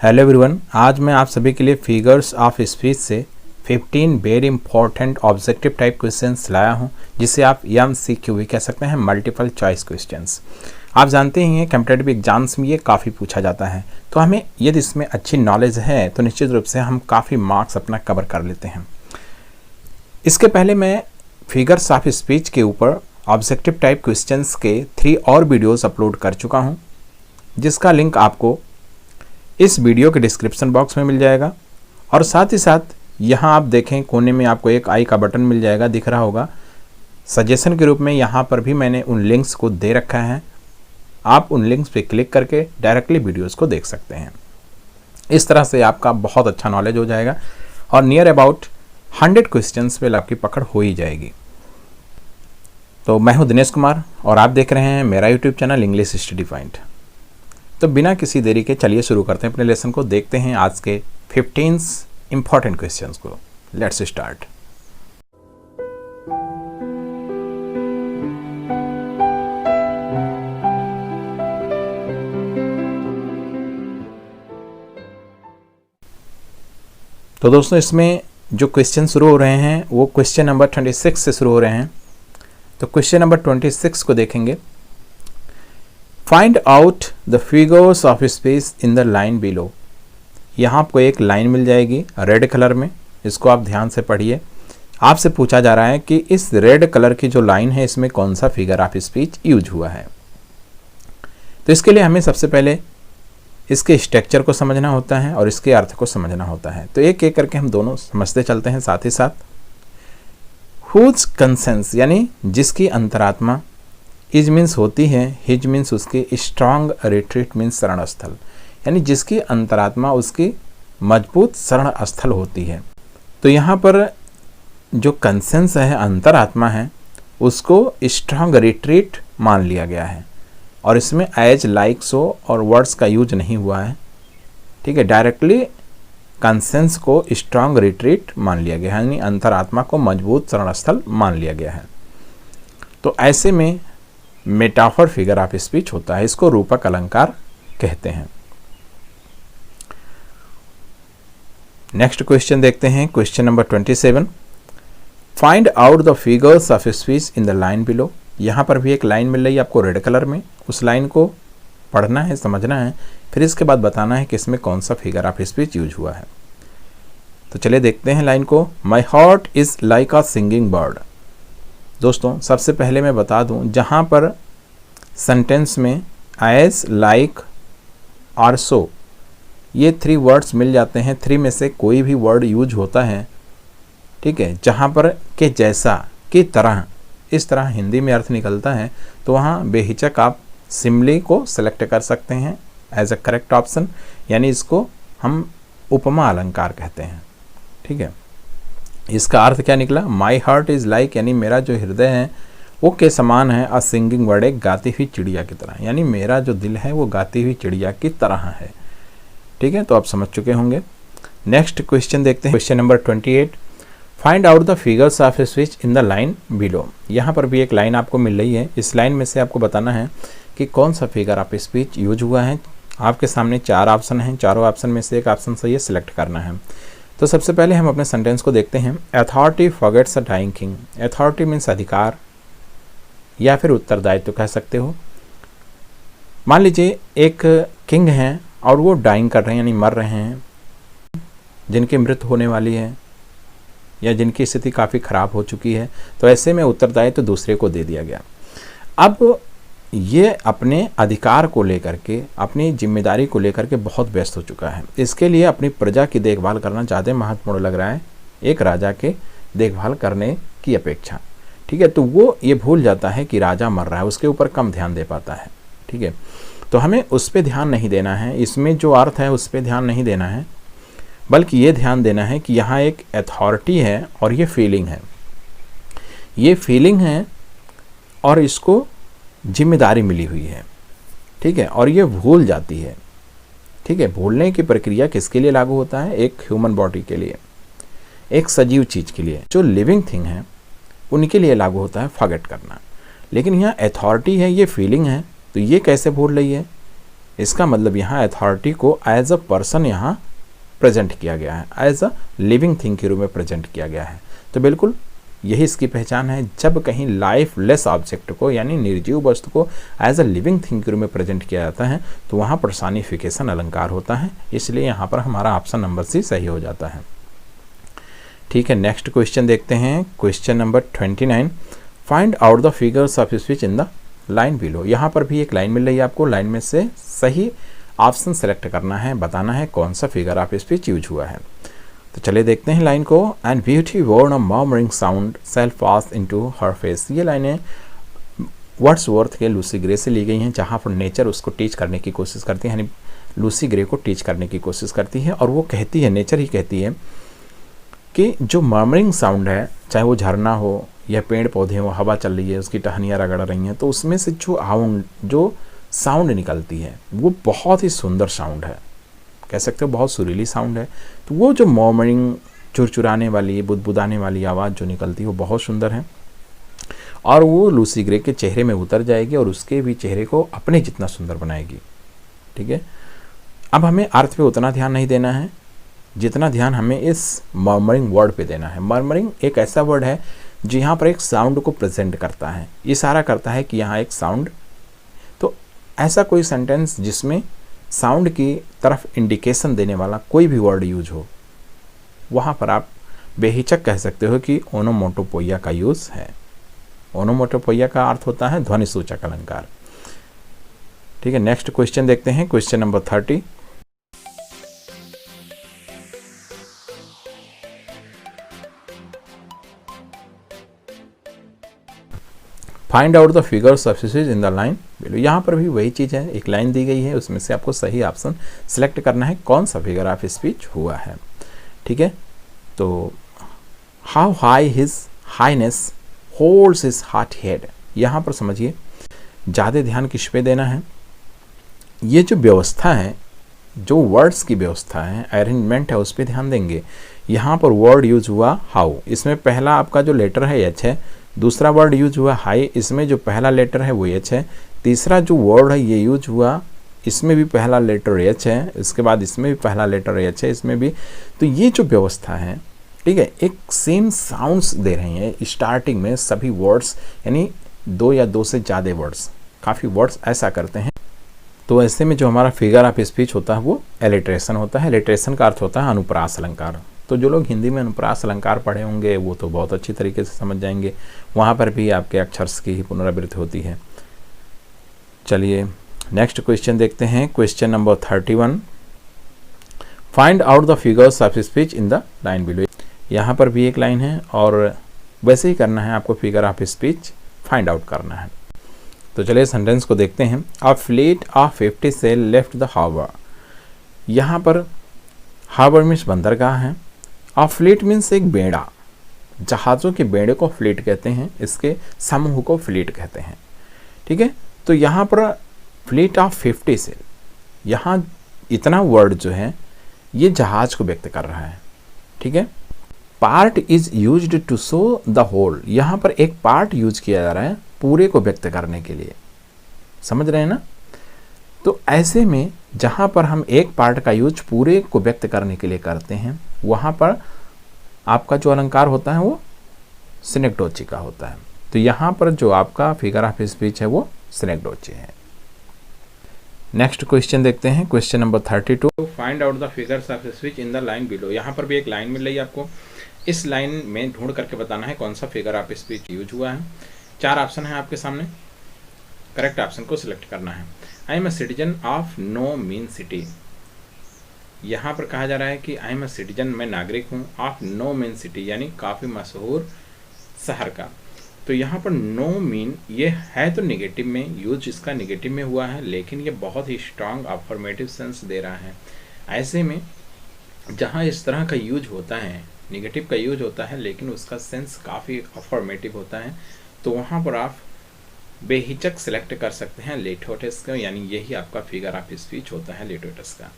Hello everyone, आज मैं आप सभी के लिए फिगर्स ऑफ स्पीच से 15 very important objective type questions लाया हूं, जिसे आप MCQ भी कह सकते हैं, मल्टीपल चॉइस क्वेश्चंस। आप जानते ही हैं कॉम्पिटिटिव एग्जाम्स में ये काफ़ी पूछा जाता है, तो हमें यदि इसमें अच्छी नॉलेज है तो निश्चित रूप से हम काफ़ी मार्क्स अपना कवर कर लेते हैं। इसके पहले मैं फिगर्स ऑफ स्पीच के ऊपर ऑब्जेक्टिव टाइप क्वेश्चंस के 3 और वीडियोज़ अपलोड कर चुका हूँ, जिसका लिंक आपको इस वीडियो के डिस्क्रिप्शन बॉक्स में मिल जाएगा। और साथ ही साथ यहाँ आप देखें कोने में आपको एक आई का बटन मिल जाएगा, दिख रहा होगा। सजेशन के रूप में यहाँ पर भी मैंने उन लिंक्स को दे रखा है, आप उन लिंक्स पे क्लिक करके डायरेक्टली वीडियोस को देख सकते हैं। इस तरह से आपका बहुत अच्छा नॉलेज हो जाएगा और नियर अबाउट 100 क्वेश्चंस पे आपकी पकड़ हो ही जाएगी। तो मैं हूँ दिनेश कुमार और आप देख रहे हैं मेरा YouTube channel English study point. तो बिना किसी देरी के चलिए शुरू करते हैं अपने लेसन को, देखते हैं आज के 15 इंपॉर्टेंट क्वेश्चंस को। Let's start. तो दोस्तों, इसमें जो क्वेश्चन शुरू हो रहे हैं वो क्वेश्चन नंबर 26 से शुरू हो रहे हैं। तो क्वेश्चन नंबर 26 को देखेंगे। Find out the figures of space in the line below. यहाँ आपको एक लाइन मिल जाएगी रेड कलर में, इसको आप ध्यान से पढ़िए। आपसे पूछा जा रहा है कि इस रेड कलर की जो लाइन है इसमें कौन सा फिगर ऑफ स्पीच यूज हुआ है। तो इसके लिए हमें सबसे पहले इसके स्ट्रक्चर को समझना होता है और इसके अर्थ को समझना होता है। तो एक एक करके हम दोनों समझते चलते हैं साथ ही साथ। हुज कंसेंस यानी जिसकी अंतरात्मा, इज मीन्स होती है, हिज मीन्स उसकी, स्ट्रांग रिट्रीट मीन्स शरण स्थल, यानी जिसकी अंतरात्मा उसकी मजबूत शरण स्थल होती है। तो यहाँ पर जो कंसेंस है, अंतरात्मा है, उसको स्ट्रांग रिट्रीट मान लिया गया है और इसमें एज, लाइक, सो और वर्ड्स का यूज नहीं हुआ है। ठीक है, डायरेक्टली कंसेंस को स्ट्रांग रिट्रीट मान लिया गया है, यानी अंतरात्मा को मजबूत शरण स्थल मान लिया गया है। तो ऐसे में मेटाफर फिगर ऑफ स्पीच होता है, इसको रूपक अलंकार कहते हैं। नेक्स्ट क्वेश्चन देखते हैं, question number 27। Find out the figures of speech in the line below. यहाँ पर भी एक लाइन मिल रही है आपको रेड कलर में, उस लाइन को पढ़ना है, समझना है, फिर इसके बाद बताना है कि इसमें कौन सा फिगर ऑफ स्पीच यूज हुआ है। तो चलिए देखते हैं लाइन को। My heart is like a singing bird. दोस्तों, सबसे पहले मैं बता दूं, जहां पर सेंटेंस में एज, लाइक और सो ये 3 वर्ड्स मिल जाते हैं, 3 में से कोई भी वर्ड यूज होता है, ठीक है, जहां पर के जैसा, की तरह, इस तरह हिंदी में अर्थ निकलता है, तो वहां बेहिचक आप सिमिली को सेलेक्ट कर सकते हैं एज अ करेक्ट ऑप्शन, यानी इसको हम उपमा अलंकार कहते हैं। ठीक है, इसका अर्थ क्या निकला? माई हार्ट इज़ लाइक, यानी मेरा जो हृदय है वो के समान है, अ सिंगिंग बर्ड, एक गाती हुई चिड़िया की तरह, यानी मेरा जो दिल है वो गाती हुई चिड़िया की तरह है। ठीक है, तो आप समझ चुके होंगे। नेक्स्ट क्वेश्चन देखते हैं, question number 28। Find out the figures of speech in the line below. यहाँ पर भी एक लाइन आपको मिल रही है, इस लाइन में से आपको बताना है कि कौन सा फिगर ऑफ स्पीच यूज हुआ है। आपके सामने 4 ऑप्शन हैं, चारों ऑप्शन में से एक ऑप्शन सही है, सिलेक्ट करना है। तो सबसे पहले हम अपने सेंटेंस को देखते हैं। Authority forgets a dying king. Authority means अधिकार या फिर उत्तरदायित्व कह सकते हो। मान लीजिए एक किंग हैं और वो डाइंग कर रहे हैं, यानी मर रहे हैं, जिनकी मृत्यु होने वाली है या जिनकी स्थिति काफ़ी खराब हो चुकी है, तो ऐसे में उत्तरदायित्व दूसरे को दे दिया गया। अब ये अपने अधिकार को लेकर के, अपनी जिम्मेदारी को लेकर के बहुत व्यस्त हो चुका है। इसके लिए अपनी प्रजा की देखभाल करना ज़्यादा महत्वपूर्ण लग रहा है एक राजा के देखभाल करने की अपेक्षा। ठीक है, तो वो ये भूल जाता है कि राजा मर रहा है, उसके ऊपर कम ध्यान दे पाता है। ठीक है, तो हमें उस पर ध्यान नहीं देना है, इसमें जो अर्थ है उस पर ध्यान नहीं देना है, बल्कि ये ध्यान देना है कि यहाँ एक अथॉरिटी है और ये फीलिंग है, ये फीलिंग है और इसको जिम्मेदारी मिली हुई है। ठीक है, और ये भूल जाती है। ठीक है, भूलने की प्रक्रिया किसके लिए लागू होता है? एक ह्यूमन बॉडी के लिए, एक सजीव चीज़ के लिए, जो लिविंग थिंग है उनके लिए लागू होता है फॉरगेट करना। लेकिन यहाँ अथॉरिटी है, ये फीलिंग है, तो ये कैसे भूल रही है? इसका मतलब यहाँ अथॉरिटी को एज अ पर्सन यहाँ प्रेजेंट किया गया है, एज अ लिविंग थिंग के रूप में प्रेजेंट किया गया है। तो बिल्कुल यही इसकी पहचान है। जब कहीं लाइफलेस ऑब्जेक्ट को यानी निर्जीव वस्तु को एज अ लिविंग थिंग के रूप में प्रेजेंट किया जाता है तो वहाँ पर्सनिफिकेशन अलंकार होता है, इसलिए यहाँ पर हमारा ऑप्शन नंबर सी सही हो जाता है। ठीक है, नेक्स्ट क्वेश्चन देखते हैं, question number 29, find out the figures of speech in the line below. यहाँ पर भी एक लाइन मिल रही है आपको, लाइन में से सही ऑप्शन सेलेक्ट करना है, बताना है कौन सा फिगर ऑफ स्पीच यूज हुआ है। तो चलिए देखते हैं लाइन को। And beauty born a murmuring sound shall pass into her face. ये लाइनें वर्ड्सवर्थ के लूसी ग्रे से ली गई हैं, जहाँ पर नेचर उसको टीच करने की कोशिश करती है, यानी लूसी ग्रे को टीच करने की कोशिश करती है। और वो कहती है, नेचर ही कहती है कि जो मर्मरिंग साउंड है, चाहे वो झरना हो या पेड़ पौधे हो, हवा चल रही है, उसकी टहनियाँ रगड़ रही हैं, तो उसमें से जो साउंड निकलती है वो बहुत ही सुंदर साउंड है, कह सकते हो बहुत सुरीली साउंड है। तो वो जो मर्मरिंग, चुरचुराने वाली, बुदबुदाने वाली आवाज़ जो निकलती है वो बहुत सुंदर है और वो लूसी ग्रे के चेहरे में उतर जाएगी और उसके भी चेहरे को अपने जितना सुंदर बनाएगी। ठीक है, अब हमें अर्थ पे उतना ध्यान नहीं देना है जितना ध्यान हमें इस मर्मरिंग वर्ड पे देना है। मर्मरिंग एक ऐसा वर्ड है जो यहाँ पर एक साउंड को प्रेजेंट करता है, इशारा करता है कि यहाँ एक साउंड। तो ऐसा कोई सेंटेंस जिसमें साउंड की तरफ इंडिकेशन देने वाला कोई भी वर्ड यूज हो, वहाँ पर आप बेहिचक कह सकते हो कि ओनोमोटोपोइया का यूज है। ओनोमोटोपोइया का अर्थ होता है ध्वनि सूचक अलंकार। ठीक है, नेक्स्ट क्वेश्चन देखते हैं, question number 30। Find out the figures of speech in the line below. यहाँ पर भी वही चीज़ है, एक लाइन दी गई है, उसमें से आपको सही ऑप्शन सेलेक्ट करना है कौन सा फिगर ऑफ स्पीच हुआ है। ठीक है, तो how high his Highness holds his hot head. यहाँ पर समझिए ज़्यादा ध्यान किस पे देना है। ये जो व्यवस्था है, जो वर्ड्स की व्यवस्था है, अरेंजमेंट है, उस पर ध्यान देंगे। यहाँ पर वर्ड यूज हुआ हाउ, इसमें पहला आपका जो लेटर है एच है, दूसरा वर्ड यूज हुआ हाई, इसमें जो पहला लेटर है वो एच है, तीसरा जो वर्ड है ये यूज हुआ, इसमें भी पहला लेटर एच है, इसके बाद इसमें भी पहला लेटर एच है, इसमें भी। तो ये जो व्यवस्था है, ठीक है, एक सेम साउंड्स दे रहे हैं स्टार्टिंग में सभी वर्ड्स, यानी 2 या 2 से ज़्यादा वर्ड्स, काफ़ी वर्ड्स ऐसा करते हैं। तो ऐसे में जो हमारा फिगर ऑफ स्पीच होता है वो एलिट्रेशन होता है। एलिट्रेशन का अर्थ होता है अनुप्रास अलंकार। तो जो लोग हिंदी में अनुप्रास अलंकार पढ़े होंगे वो तो बहुत अच्छी तरीके से समझ जाएंगे, वहाँ पर भी आपके अक्षर्स की ही पुनरावृत्ति होती है। चलिए नेक्स्ट क्वेश्चन देखते हैं, question number 31, find out the figures of speech in the line below. यहाँ पर भी एक लाइन है और वैसे ही करना है आपको, figure of speech find out करना है। तो चलिए सेंटेंस को देखते हैं। A fleet of 50 sail left the harbour. यहाँ पर हार्बर मीन्स बंदरगाह है, अ फ्लीट मीन्स एक बेड़ा, जहाज़ों के बेड़े को फ्लीट कहते हैं, इसके समूह को फ्लीट कहते हैं। ठीक है, तो यहाँ पर फ्लीट ऑफ 50 सेल, यहाँ इतना वर्ड जो है ये जहाज को व्यक्त कर रहा है। ठीक है, part is used to show the whole, यहाँ पर एक पार्ट यूज किया जा रहा है पूरे को व्यक्त करने के लिए, समझ रहे हैं ना। तो ऐसे में जहाँ पर हम एक पार्ट का यूज पूरे को व्यक्त करने के लिए करते हैं, वहाँ पर आपका जो अलंकार होता है वो सिनेक्डोची का होता है। तो यहाँ पर जो आपका फिगर ऑफ स्पीच है वो सिनेक्डोची है। नेक्स्ट क्वेश्चन देखते हैं, question number 32, find out the figures of speech in the line below. यहाँ पर भी एक लाइन मिल रही है आपको, इस लाइन में ढूंढ करके बताना है कौन सा फिगर ऑफ स्पीच यूज हुआ है। 4 ऑप्शन है आपके सामने, करेक्ट ऑप्शन को सिलेक्ट करना है। I am a citizen of no mean city. यहाँ पर कहा जा रहा है कि आई एम अ सिटीजन, मैं नागरिक हूँ, ऑफ नो मीन सिटी यानी काफ़ी मशहूर शहर का। तो यहाँ पर नो मीन ये है तो निगेटिव में, यूज इसका निगेटिव में हुआ है, लेकिन ये बहुत ही स्ट्रांग अफर्मेटिव सेंस दे रहा है। ऐसे में जहाँ इस तरह का यूज होता है, निगेटिव का यूज होता है लेकिन उसका सेंस काफ़ी अफर्मेटिव होता है, तो वहाँ पर आप बेहिचक सेलेक्ट कर सकते हैं लेटोटस का, यानी यही आपका फिगर ऑफ स्पीच होता है लेटोटस का।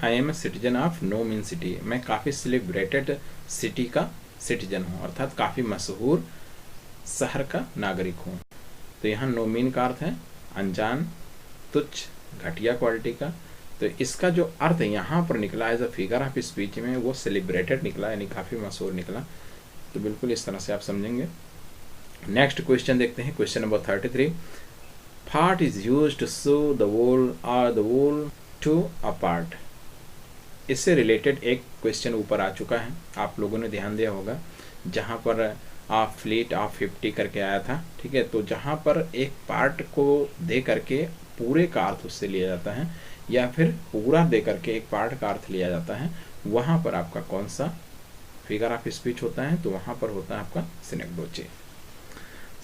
I am a citizen of no mean city, मैं काफ़ी सेलिब्रेटेड सिटी का सिटीजन हूँ, अर्थात काफ़ी मशहूर शहर का नागरिक हूँ। तो यहाँ नो मीन का अर्थ है अनजान, तुच्छ, घटिया क्वालिटी का। तो इसका जो अर्थ यहाँ पर निकला as a figure of speech में वो सेलिब्रेटेड निकला, यानी काफ़ी मशहूर निकला। तो बिल्कुल इस तरह से आप समझेंगे। नेक्स्ट क्वेश्चन देखते हैं, question number 33। Part is use to show the whole or the whole to a part. इससे रिलेटेड एक क्वेश्चन ऊपर आ चुका है, आप लोगों ने ध्यान दिया होगा, जहाँ पर आप फ्लीट ऑफ 50 करके आया था। ठीक है, तो जहाँ पर एक पार्ट को दे करके पूरे का अर्थ उससे लिया जाता है, या फिर पूरा दे करके एक पार्ट का अर्थ लिया जाता है, वहाँ पर आपका कौन सा फिगर ऑफ स्पीच होता है? तो वहाँ पर होता है आपका सिनेक्डोचे।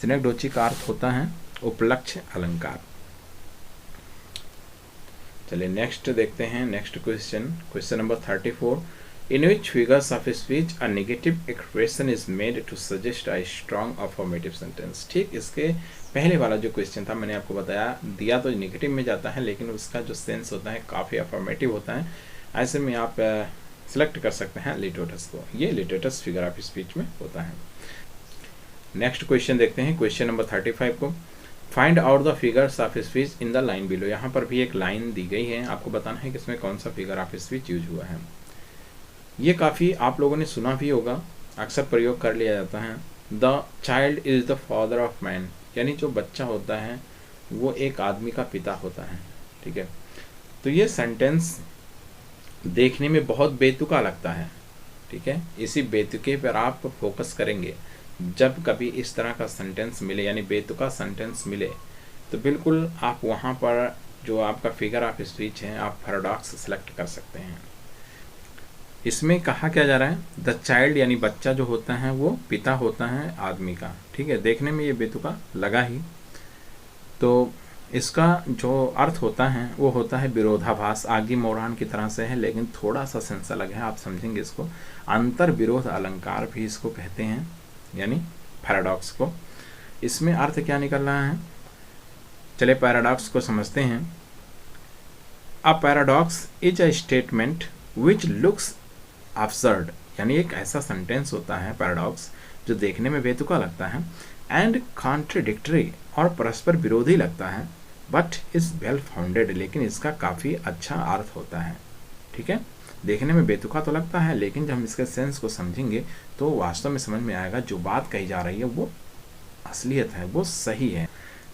सिनेक्डोचे का अर्थ होता है उपलक्ष्य अलंकार। चलिए नेक्स्ट देखते हैं, next question, question number 34। In which figures of speech a negative expression is made to suggest a strong affirmative sentence. ठीक, इसके पहले वाला जो क्वेश्चन था मैंने आपको बताया, दिया तो नेगेटिव में जाता है लेकिन उसका जो सेंस होता है काफ़ी अफर्मेटिव होता है। ऐसे में आप सेलेक्ट कर सकते हैं लिटोटस को, ये लिटोटस फिगर ऑफ स्पीच में होता है। नेक्स्ट क्वेश्चन देखते हैं, क्वेश्चन नंबर 35 को। Find out the figures of speech in the line below. यहाँ पर भी एक लाइन दी गई है, आपको बताना है कि इसमें कौन सा फिगर ऑफ स्पीच यूज हुआ है। ये काफ़ी आप लोगों ने सुना भी होगा, अक्सर प्रयोग कर लिया जाता है। The child is the father of man, यानी जो बच्चा होता है वो एक आदमी का पिता होता है। ठीक है, तो ये सेंटेंस देखने में बहुत बेतुका लगता है। ठीक है, इसी बेतुके पर आप फोकस करेंगे। जब कभी इस तरह का सेंटेंस मिले, यानी बेतुका सेंटेंस मिले, तो बिल्कुल आप वहाँ पर जो आपका फिगर ऑफ स्पीच है आप पैराडॉक्स सेलेक्ट कर सकते हैं। इसमें कहा क्या जा रहा है, द चाइल्ड यानी बच्चा जो होता है वो पिता होता है आदमी का। ठीक है, देखने में ये बेतुका लगा ही, तो इसका जो अर्थ होता है वो होता है विरोधाभास, आगे मोरान की तरह से है लेकिन थोड़ा सा सेंस अलग है, आप समझेंगे इसको। अंतर विरोध अलंकार भी इसको कहते हैं, यानी पैराडॉक्स को। इसमें अर्थ क्या निकल रहा है, चले पैराडॉक्स को समझते हैं। A paradox is a statement which looks absurd, यानी एक ऐसा सेंटेंस होता है पैराडॉक्स जो देखने में बेतुका लगता है, एंड कॉन्ट्रडिक्टरी और परस्पर विरोधी लगता है, बट इज वेल फाउंडेड, लेकिन इसका काफ़ी अच्छा अर्थ होता है। ठीक है, देखने में बेतुका तो लगता है लेकिन जब हम इसके सेंस को समझेंगे तो वास्तव में समझ में आएगा जो बात कही जा रही है वो असलियत है, वो सही है।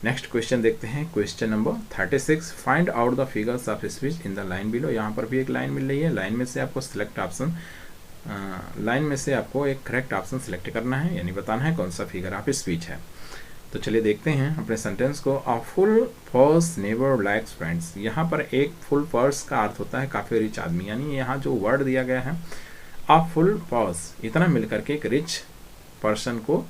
नेक्स्ट क्वेश्चन देखते हैं, question number 36। Find out the figures of speech in the line below. यहाँ पर भी एक लाइन मिल रही है, लाइन में से आपको सिलेक्ट ऑप्शन, लाइन में से आपको एक करेक्ट ऑप्शन सिलेक्ट करना है, यानी बताना है कौन सा फिगर ऑफ स्पीच है। तो चलिए देखते हैं अपने सेंटेंस को। अ full purse never likes friends. यहाँ पर एक फुल पर्स का अर्थ होता है काफ़ी रिच आदमी, यानी यहाँ जो वर्ड दिया गया है अ फुल पर्स, इतना मिलकर के एक रिच पर्सन को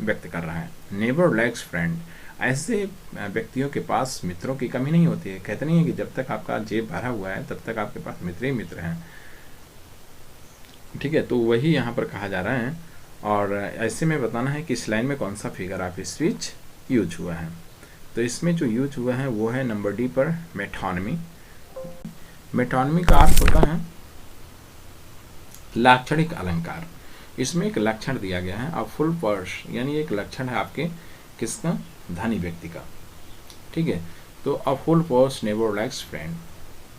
व्यक्त कर रहा है। नेवर लाइक्स फ्रेंड, ऐसे व्यक्तियों के पास मित्रों की कमी नहीं होती है। कहते नहीं है कि जब तक आपका जेब भरा हुआ है तब तक आपके पास मित्र ही मित्र हैं। ठीक है, तो वही यहाँ पर कहा जा रहा है, और ऐसे में बताना है कि इस लाइन में कौन सा फिगर ऑफ स्पीच यूज हुआ है। तो इसमें जो यूज हुआ है वो है नंबर डी पर मेटोनमी। मेटोनमी का अर्थ होता है लाक्षणिक अलंकार। इसमें एक लक्षण दिया गया है, अब फुल पर्स यानी एक लक्षण है आपके किसका, धनी व्यक्ति का। ठीक है, तो a full purse never likes friend,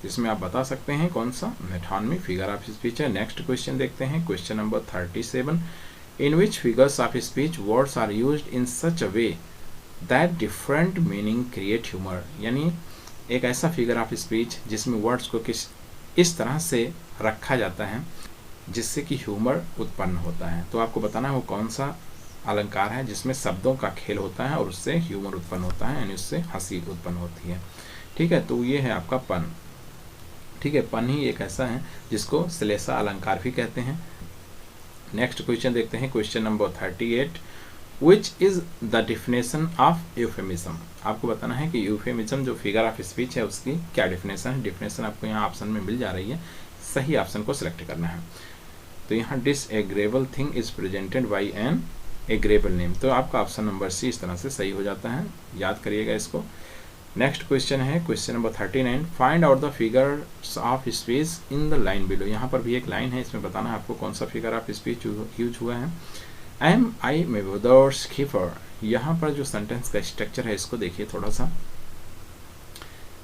इसमें आप बता सकते हैं कौन सा मेटोनमी फिगर ऑफ स्पीच है। नेक्स्ट क्वेश्चन देखते हैं, question number 37। In which figures of speech words are used in such a way that different meaning create humour, यानी एक ऐसा फिगर ऑफ स्पीच जिसमें वर्ड्स को किस इस तरह से रखा जाता है जिससे कि ह्यूमर उत्पन्न होता है। तो आपको बताना है वो कौन सा अलंकार है जिसमें शब्दों का खेल होता है और उससे ह्यूमर उत्पन्न होता है, यानी उससे हंसी उत्पन्न होती है। ठीक है, तो ये है आपका पन। ठीक है, पन ही एक ऐसा है जिसको श्लेषा अलंकार भी कहते हैं। नेक्स्ट क्वेश्चन देखते हैं, question number 38। Which is the definition of euphemism. आपको बताना है कि यूफेमिज्म जो फिगर ऑफ स्पीच है उसकी क्या डिफिनेशन है। डिफिनेशन आपको यहाँ ऑप्शन में मिल जा रही है, सही ऑप्शन को सिलेक्ट करना है। तो यहाँ disagreeable thing is presented by an agreeable name, तो आपका ऑप्शन नंबर सी इस तरह से सही हो जाता है, याद करिएगा इसको। नेक्स्ट क्वेश्चन है question number 39। Find out the figures of speech in the line below. यहाँ पर भी एक लाइन है, इसमें बताना है आपको कौन सा फिगर ऑफ स्पीच यूज हुआ है। एम आई मेवदर्स खीफर, यहाँ पर जो सेंटेंस का स्ट्रक्चर है इसको देखिए थोड़ा सा।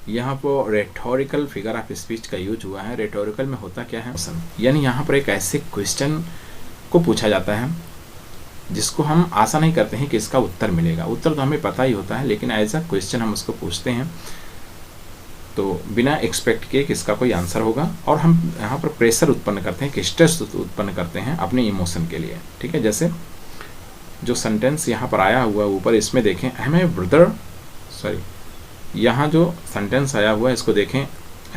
यहाँ पर रेटोरिकल फिगर ऑफ स्पीच का यूज हुआ है। रेटोरिकल में होता क्या है, यानी यहाँ पर एक ऐसे क्वेश्चन को पूछा जाता है जिसको हम आशा नहीं करते हैं कि इसका उत्तर मिलेगा। उत्तर तो हमें पता ही होता है, लेकिन एज अ क्वेश्चन हम उसको पूछते हैं तो बिना एक्सपेक्ट किए कि इसका कोई आंसर होगा, और हम यहाँ पर प्रेशर उत्पन्न करते हैं कि स्ट्रेस उत्पन्न करते हैं अपने इमोशन के लिए। ठीक है, जैसे जो सेंटेंस यहाँ पर आया हुआ ऊपर, इसमें देखें एम आई ब्रदर, सॉरी, यहाँ जो सेंटेंस आया हुआ है इसको देखें,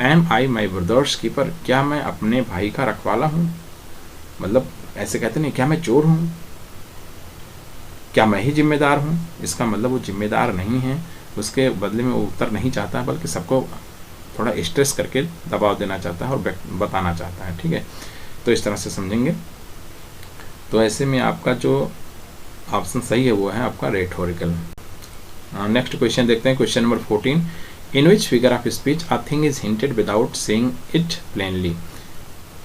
एम आई माई ब्रदर्स कीपर, क्या मैं अपने भाई का रखवाला हूँ। मतलब ऐसे कहते नहीं, क्या मैं चोर हूँ, क्या मैं ही जिम्मेदार हूँ। इसका मतलब वो जिम्मेदार नहीं है, उसके बदले में वो उत्तर नहीं चाहता, बल्कि सबको थोड़ा स्ट्रेस करके दबाव देना चाहता है और बताना चाहता है। ठीक है, तो इस तरह से समझेंगे। तो ऐसे में आपका जो ऑप्शन सही है वो है आपका रेटोरिकल। नेक्स्ट क्वेश्चन देखते हैं, question number 14, in which figure of speech a thing is hinted without saying it plainly.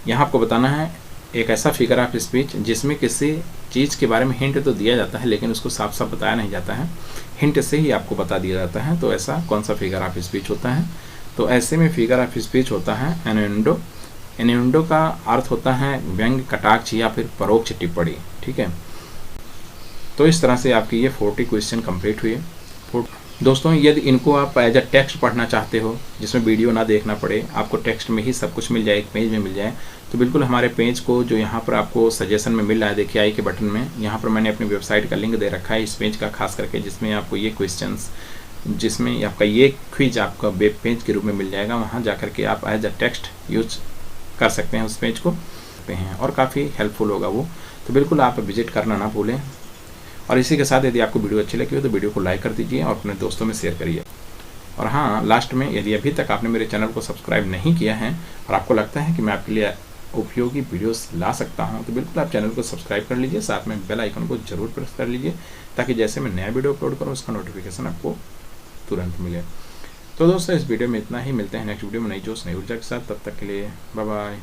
यहाँ आपको बताना है एक ऐसा फिगर ऑफ स्पीच जिसमें किसी चीज़ के बारे में हिंट तो दिया जाता है लेकिन उसको साफ साफ बताया नहीं जाता है, हिंट से ही आपको बता दिया जाता है। तो ऐसा कौन सा फिगर ऑफ स्पीच होता है, तो ऐसे में फिगर ऑफ स्पीच होता है इन्यूएंडो। इन्यूएंडो का अर्थ होता है व्यंग, कटाक्ष या फिर परोक्ष टिप्पणी। ठीक है, तो इस तरह से आपकी ये 40 क्वेश्चन कंप्लीट हुए। दोस्तों, यदि इनको आप एज अ टेक्स्ट पढ़ना चाहते हो जिसमें वीडियो ना देखना पड़े, आपको टेक्स्ट में ही सब कुछ मिल जाए, एक पेज में मिल जाए, तो बिल्कुल हमारे पेज को जो यहाँ पर आपको सजेशन में मिल रहा है, देखिए आई के बटन में, यहाँ पर मैंने अपनी वेबसाइट का लिंक दे रखा है इस पेज का खास करके, जिसमें आपको ये क्वेश्चंस, जिसमें आपका ये क्विज आपका वेब पेज के रूप में मिल जाएगा। वहाँ जा करके आप एज अ टेक्स्ट यूज कर सकते हैं उस पेज को हैं, और काफ़ी हेल्पफुल होगा वो। तो बिल्कुल आप विजिट करना ना भूलें। और इसी के साथ यदि आपको वीडियो अच्छी लगी हो तो वीडियो को लाइक कर दीजिए और अपने दोस्तों में शेयर करिए। और हाँ, लास्ट में, यदि अभी तक आपने मेरे चैनल को सब्सक्राइब नहीं किया है और आपको लगता है कि मैं आपके लिए उपयोगी वीडियोस ला सकता हूं, तो बिल्कुल आप चैनल को सब्सक्राइब कर लीजिए, साथ में बेल आइकन को जरूर प्रेस कर लीजिए ताकि जैसे मैं नया वीडियो अपलोड करूँ उसका नोटिफिकेशन आपको तुरंत मिले। तो दोस्तों, इस वीडियो में इतना ही, मिलते हैं नेक्स्ट वीडियो में नई जोश नई ऊर्जा के साथ। तब तक के लिए बाय बाय।